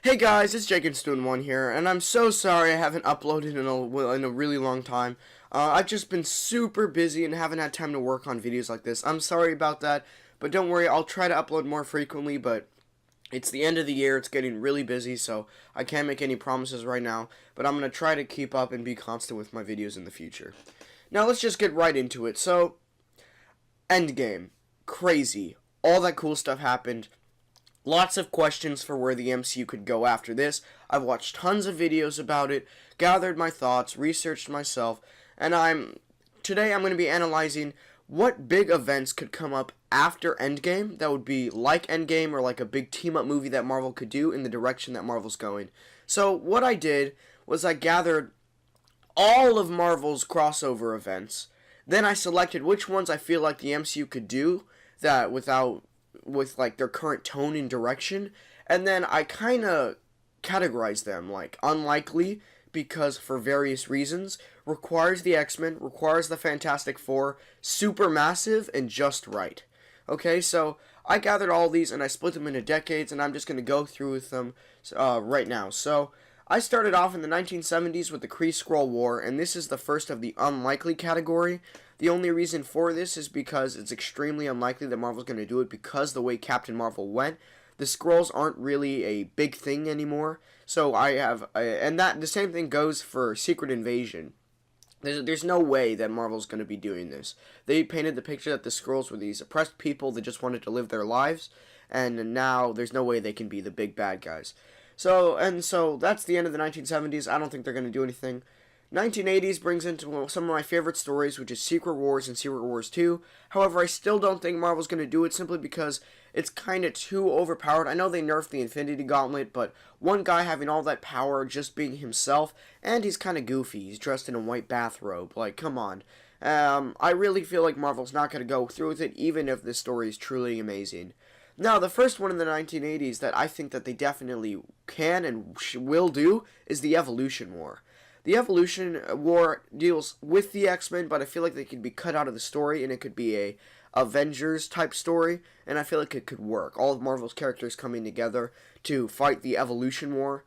Hey guys, it's Jenkins1 here, and I'm so sorry I haven't uploaded in a really long time. I've just been super busy and haven't had time to work on videos like this. I'm sorry about that, but don't worry, I'll try to upload more frequently, but it's the end of the year, it's getting really busy, so I can't make any promises right now, but I'm going to try to keep up and be constant with my videos in the future. Now let's just get right into it. So, Endgame. Crazy. All that cool stuff happened. Lots of questions for where the MCU could go after this. I've watched tons of videos about it, gathered my thoughts, researched myself, and today I'm going to be analyzing what big events could come up after Endgame that would be like Endgame or like a big team-up movie that Marvel could do in the direction that Marvel's going. So what I did was I gathered all of Marvel's crossover events. Then I selected which ones I feel like the MCU could do that with like their current tone and direction, and then I kind of categorize them like unlikely because for various reasons, requires the X-Men, requires the Fantastic Four, super massive and just right. Okay, so I gathered all these and I split them into decades, and I'm just going to go through with them right now. So I started off in the 1970s with the Kreekrull War, and this is the first of the unlikely category. The only reason for this is because it's extremely unlikely that Marvel's going to do it because the way Captain Marvel went. The Skrulls aren't really a big thing anymore. So and that the same thing goes for Secret Invasion. There's no way that Marvel's going to be doing this. They painted the picture that the Skrulls were these oppressed people that just wanted to live their lives, and now there's no way they can be the big bad guys. So that's the end of the 1970s. I don't think they're going to do anything. 1980s brings into some of my favorite stories, which is Secret Wars and Secret Wars 2. However, I still don't think Marvel's going to do it simply because it's kind of too overpowered. I know they nerfed the Infinity Gauntlet, but one guy having all that power just being himself, and he's kind of goofy. He's dressed in a white bathrobe. Like, come on. I really feel like Marvel's not going to go through with it, even if this story is truly amazing. Now, the first one in the 1980s that I think that they definitely can and will do is the Evolution War. The Evolution War deals with the X-Men, but I feel like they could be cut out of the story, and it could be a Avengers type story, and I feel like it could work. All of Marvel's characters coming together to fight the Evolution War.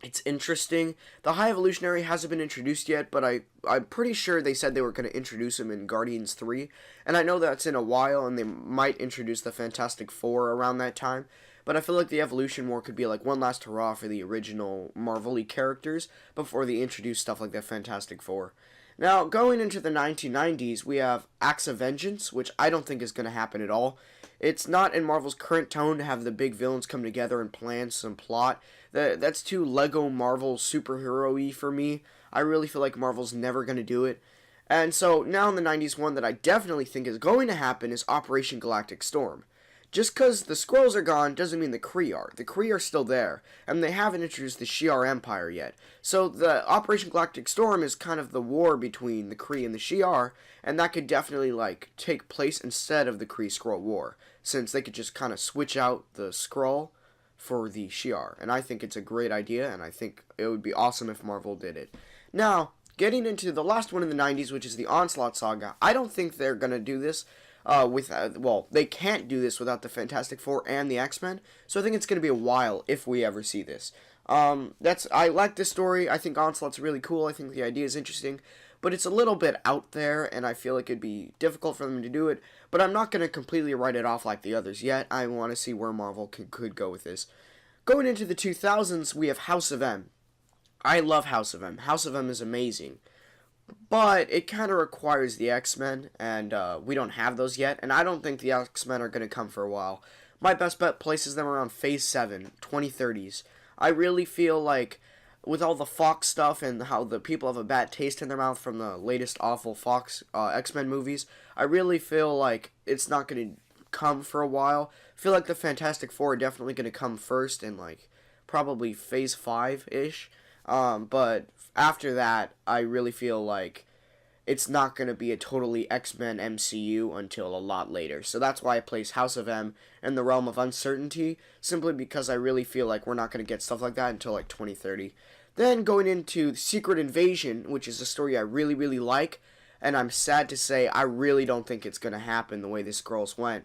It's interesting. The High Evolutionary hasn't been introduced yet, but I'm pretty sure they said they were going to introduce him in Guardians 3, and I know that's in a while, and they might introduce the Fantastic Four around that time. But I feel like the Evolution War could be like one last hurrah for the original Marvel-y characters before they introduce stuff like the Fantastic Four. Now, going into the 1990s, we have Acts of Vengeance, which I don't think is going to happen at all. It's not in Marvel's current tone to have the big villains come together and plan some plot. That's too Lego Marvel superhero-y for me. I really feel like Marvel's never going to do it. And so, now in the 90s, one that I definitely think is going to happen is Operation Galactic Storm. Just because the Skrulls are gone doesn't mean the Kree are. The Kree are still there, and they haven't introduced the Shi'ar Empire yet. So the Operation Galactic Storm is kind of the war between the Kree and the Shi'ar, and that could definitely like take place instead of the Kree-Skrull War, since they could just kind of switch out the Skrull for the Shi'ar. And I think it's a great idea, and I think it would be awesome if Marvel did it. Now, getting into the last one in the 90s, which is the Onslaught Saga, I don't think they're going to do this. They can't do this without the Fantastic Four and the X-Men, so I think it's going to be a while if we ever see this. I like this story. I think Onslaught's really cool. I think the idea is interesting, but it's a little bit out there, and I feel like it'd be difficult for them to do it, but I'm not going to completely write it off like the others yet. I want to see where Marvel could go with this. Going into the 2000s, we have House of M. I love House of M. House of M is amazing. But it kind of requires the X-Men, and we don't have those yet, and I don't think the X-Men are going to come for a while. My best bet places them around Phase 7, 2030s. I really feel like, with all the Fox stuff and how the people have a bad taste in their mouth from the latest awful Fox X-Men movies, I really feel like it's not going to come for a while. I feel like the Fantastic Four are definitely going to come first in, like, probably Phase 5-ish. But after that, I really feel like it's not going to be a totally X-Men MCU until a lot later. So that's why I place House of M in the realm of uncertainty, simply because I really feel like we're not going to get stuff like that until like 2030. Then going into Secret Invasion, which is a story I really, really like, and I'm sad to say I really don't think it's going to happen the way the Skrulls went.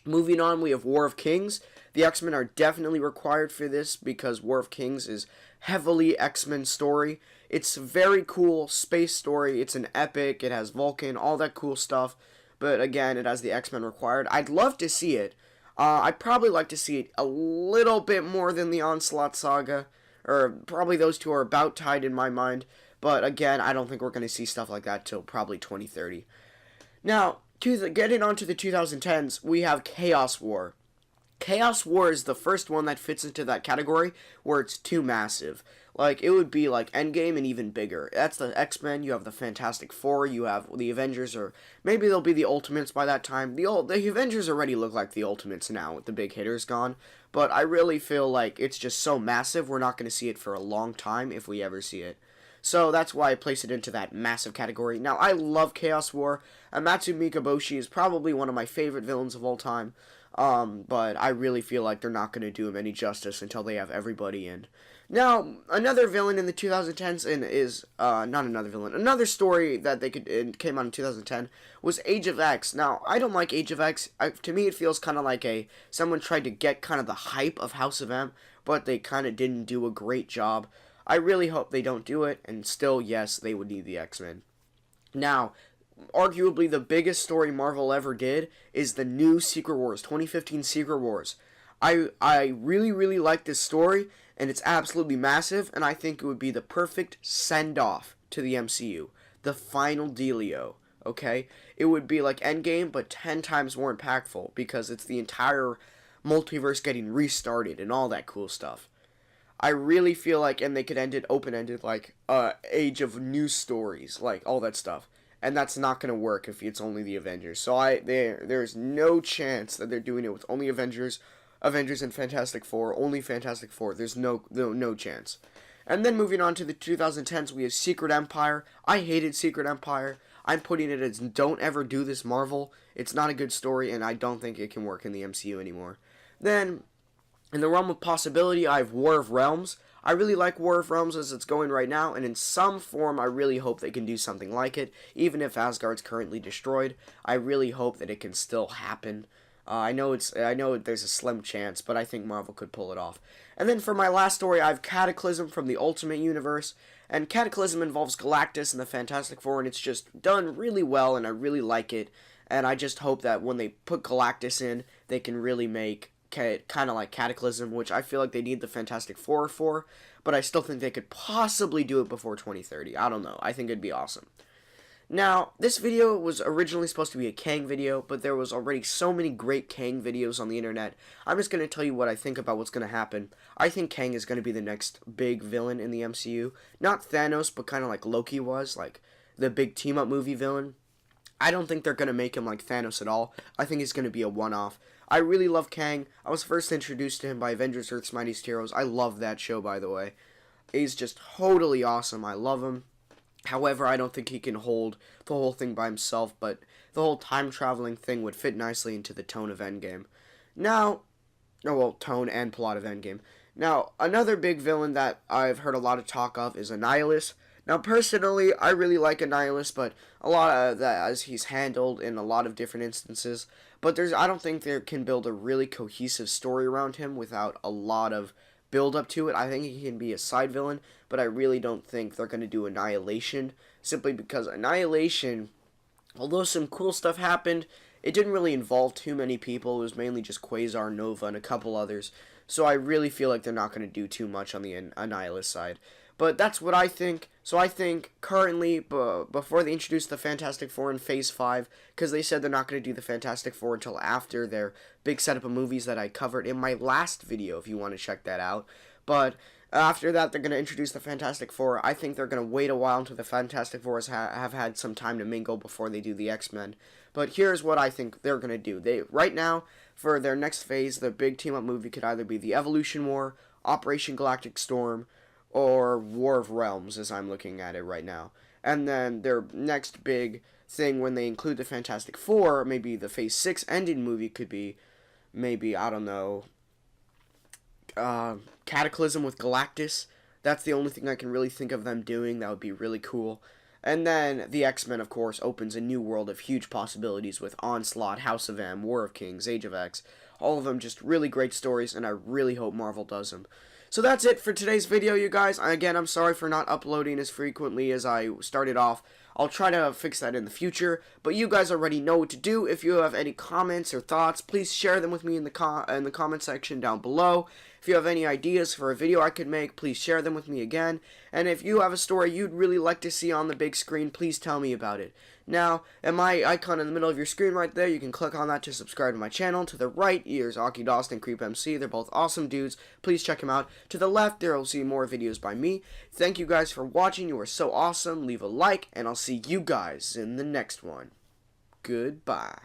Moving on, we have War of Kings. The X-Men are definitely required for this because War of Kings is heavily X-Men story. It's a very cool space story. It's an epic. It has Vulcan, all that cool stuff. But again, it has the X-Men required. I'd love to see it. I'd probably like to see it a little bit more than the Onslaught Saga. Or probably those two are about tied in my mind. But again, I don't think we're going to see stuff like that till probably 2030. Now, getting on to the 2010s, we have Chaos War. Chaos War is the first one that fits into that category where it's too massive. Like, it would be like Endgame and even bigger. That's the X-Men, you have the Fantastic Four, you have the Avengers, or maybe they'll be the Ultimates by that time. The Avengers already look like the Ultimates now with the big hitters gone. But I really feel like it's just so massive, we're not going to see it for a long time if we ever see it. So that's why I place it into that massive category. Now, I love Chaos War. Amatsu Mikaboshi is probably one of my favorite villains of all time. But I really feel like they're not going to do him any justice until they have everybody in. Now, another villain in the 2010s is, not another villain, another story that came out in 2010 was Age of X. Now, I don't like Age of X. To me, it feels kind of like someone tried to get kind of the hype of House of M, but they kind of didn't do a great job. I really hope they don't do it, and still, yes, they would need the X-Men. Now, arguably the biggest story Marvel ever did is the new Secret Wars, 2015 Secret Wars. I really, really like this story, and it's absolutely massive, and I think it would be the perfect send-off to the MCU. The final dealio, okay? It would be like Endgame, but 10 times more impactful, because it's the entire multiverse getting restarted and all that cool stuff. I really feel like, and they could end it open-ended, like, Age of New Stories, like, all that stuff. And that's not going to work if it's only the Avengers. So there's no chance that they're doing it with only Avengers and Fantastic Four, only Fantastic Four. There's no chance. And then moving on to the 2010s, we have Secret Empire. I hated Secret Empire. I'm putting it as don't ever do this, Marvel. It's not a good story, and I don't think it can work in the MCU anymore. Then, in the realm of possibility, I have War of Realms. I really like War of Realms as it's going right now, and in some form, I really hope they can do something like it. Even if Asgard's currently destroyed, I really hope that it can still happen. I know there's a slim chance, but I think Marvel could pull it off. And then for my last story, I have Cataclysm from the Ultimate Universe. And Cataclysm involves Galactus and the Fantastic Four, and it's just done really well, and I really like it. And I just hope that when they put Galactus in, they can really make kind of like Cataclysm, which I feel like they need the Fantastic Four for, but I still think they could possibly do it before 2030. I don't know. I think it'd be awesome. Now, this video was originally supposed to be a Kang video, but there was already so many great Kang videos on the internet. I'm just going to tell you what I think about what's going to happen. I think Kang is going to be the next big villain in the MCU. Not Thanos, but kind of like Loki was, like the big team-up movie villain. I don't think they're going to make him like Thanos at all. I think he's going to be a one-off. I really love Kang. I was first introduced to him by Avengers Earth's Mightiest Heroes. I love that show, by the way. He's just totally awesome. I love him. However, I don't think he can hold the whole thing by himself, but the whole time-traveling thing would fit nicely into the tone of Endgame. Now, tone and plot of Endgame. Now, another big villain that I've heard a lot of talk of is Annihilus. Now, personally, I really like Annihilus, but a lot of that as he's handled in a lot of different instances. But I don't think they can build a really cohesive story around him without a lot of build up to it. I think he can be a side villain, but I really don't think they're going to do Annihilation, simply because Annihilation, although some cool stuff happened, it didn't really involve too many people. It was mainly just Quasar, Nova, and a couple others. So I really feel like they're not going to do too much on the Annihilus side. But that's what I think. So I think currently, before they introduce the Fantastic Four in Phase 5, because they said they're not going to do the Fantastic Four until after their big setup of movies that I covered in my last video, if you want to check that out. But after that, they're going to introduce the Fantastic Four. I think they're going to wait a while until the Fantastic Four have had some time to mingle before they do the X-Men. But here's what I think they're going to do. Right now, for their next phase, the big team-up movie could either be the Evolution War, Operation Galactic Storm, or War of Realms, as I'm looking at it right now. And then their next big thing when they include the Fantastic Four, maybe the Phase 6 ending movie could be, maybe, I don't know, Cataclysm with Galactus. That's the only thing I can really think of them doing. That would be really cool. And then the X-Men, of course, opens a new world of huge possibilities with Onslaught, House of M, War of Kings, Age of X, All of them just really great stories, and I really hope Marvel does them. So that's it for today's video, you guys. Again, I'm sorry for not uploading as frequently as I started off. I'll try to fix that in the future, but you guys already know what to do. If you have any comments or thoughts, please share them with me in the comment section down below. If you have any ideas for a video I could make, please share them with me again. And if you have a story you'd really like to see on the big screen, please tell me about it. Now, at my icon in the middle of your screen right there, you can click on that to subscribe to my channel. To the right, here's Aki Dost and Creep MC. They're both awesome dudes. Please check them out. To the left, there will see more videos by me. Thank you guys for watching. You are so awesome. Leave a like, and I'll see you guys in the next one. Goodbye.